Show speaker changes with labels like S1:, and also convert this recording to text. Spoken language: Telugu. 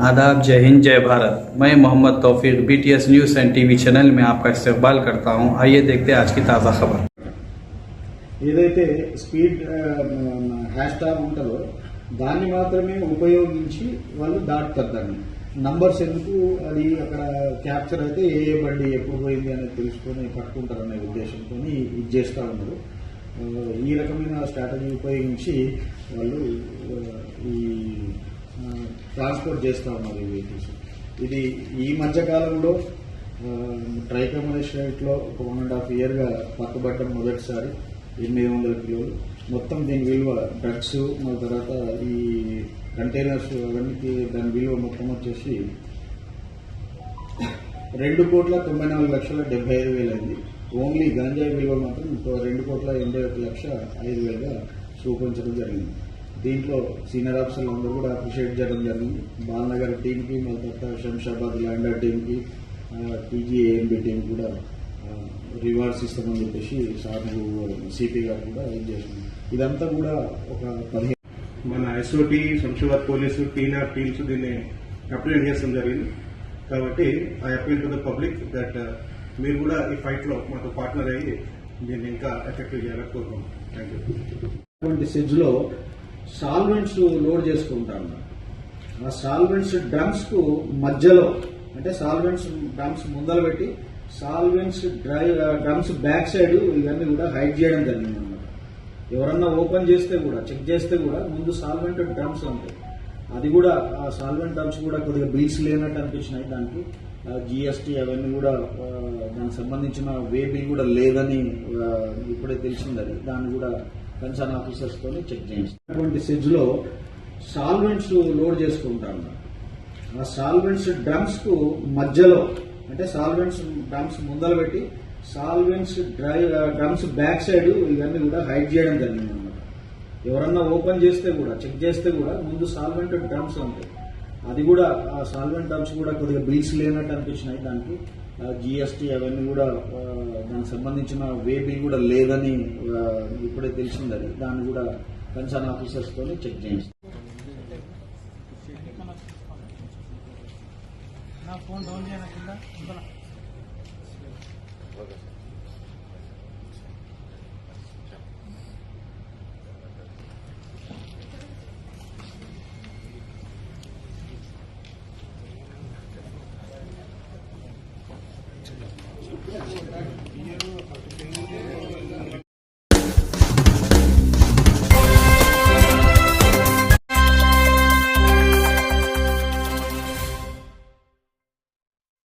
S1: आदाब, जय हिंद, जय भारत। मैं मोहम्मद तौफीक BTS news and TV channel में आपका इस्तकबाल करता हूं। आइए देखते हैं आज की ताज़ा खबर।
S2: ఏదైతే స్పీడ్ హ్యాష్ ట్యాగ్ ఉంటుందో దాన్ని మాత్రమే ఉపయోగించి వాళ్ళు దాటుతారు. దాన్ని నంబర్స్ ఎందుకు అది అక్కడ క్యాప్చర్ అయితే ఏ బండి ఎప్పుడు పోయింది అనేది తెలుసుకొని పట్టుకుంటారనే ఉద్దేశంతో ఇది చేస్తూ ఉన్నారు. ఈ రకమైన స్ట్రాటజీ ఉపయోగించి వాళ్ళు ఈ ట్రాన్స్పోర్ట్ చేస్తూ ఉన్నారు ఈ వెహికల్స్. ఇది ఈ మధ్యకాలంలో ట్రై కమర్షియల్లో ఒక 1.5 ఇయర్గా పట్టుబట్టడం మొదటిసారి 800 కిలోలు. మొత్తం దీని విలువ డ్రగ్స్ మన తర్వాత ఈ కంటైనర్స్ అవన్నీ దాని విలువ మొత్తం వచ్చేసి 2,94,75,000 అయింది. ఓన్లీ గంజాయి విలువ మాత్రం 2,81,05,000గా చూపించడం జరిగింది. దీంట్లో సీనియర్ ఆఫీసర్లు అందరూ కూడా అప్రిషియేట్ చేయడం జరిగింది. బాలనగర్ టీంకి మన తర్వాత శంషాబాద్ ల్యాండర్ టీంకి TGAMB టీం కూడా రివార్డ్స్ ఇస్తామని చెప్పేసి సార్ సిపి గారు కూడా ఏం చేసింది. ఇదంతా కూడా ఒక 15
S3: మన SOT శంషాబాద్ పోలీసు టీమ్స్ దీన్ని అప్రిషియేట్ చేస్తాం జరిగింది. కాబట్టి I appeal to the public that మీరు కూడా ఈ ఫైట్ లో మాతో పార్ట్నర్ అయ్యి దీన్ని ఇంకా ఎఫెక్టివ్ చేయాలని కోరుకుంటున్నాం. Thank you.
S2: అటువంటి స్టేజ్ లో సాల్వెంట్స్ లోడ్ చేసుకుంటారు. ఆ సాల్వెంట్స్ డ్రమ్స్ కు మధ్యలో అంటే సాల్వెంట్స్ డ్రమ్స్ ముందర పెట్టి సాల్వెంట్స్ డ్రమ్స్ బ్యాక్ సైడ్ ఇవన్నీ కూడా హైడ్ చేయడం జరిగింది అన్నమాట. ఎవరన్నా ఓపెన్ చేస్తే కూడా చెక్ చేస్తే కూడా ముందు సాల్వెంట్ డ్రమ్స్ ఉంటాయి. అది కూడా ఆ సాల్వెంట్ డ్రమ్స్ కూడా కొద్దిగా బిల్స్ లేనట్టు అనిపించినాయి. దానికి GST అవన్నీ కూడా దానికి సంబంధించిన వే బిల్ కూడా లేదని ఇప్పుడే తెలిసింది. అది దాన్ని కూడా కన్సర్న్ ఆఫీసర్స్ తో చెక్ చేయించారు. అటువంటి స్టేజ్ లో సాల్వెంట్స్ లోడ్ చేసుకుంటారు. ఆ సాల్వెంట్స్ డ్రమ్స్ కు మధ్యలో అంటే సాల్వెంట్స్ డ్రమ్స్ ముందర పెట్టి సాల్వెంట్స్ డ్రమ్స్ బ్యాక్ సైడ్ ఇవన్నీ కూడా హైడ్ చేయడం జరిగింది అన్నమాట. ఎవరన్నా ఓపెన్ చేస్తే కూడా చెక్ చేస్తే కూడా ముందు సాల్వెంట్ డ్రమ్స్ ఉంటాయి. అది కూడా ఆ సాల్వెంట్ డ్రమ్స్ కూడా కొద్దిగా బిల్స్ లేనట్టు అనిపించినాయి. దానికి GST అవన్నీ కూడా దానికి సంబంధించిన వే బిల్ కూడా లేదని ఇప్పుడే తెలిసింది. అది దాన్ని కూడా కన్సర్న్ ఆఫీసర్స్ తో చెక్ చేయించారు.
S4: ఫోన్ డౌన్ చేయకుండా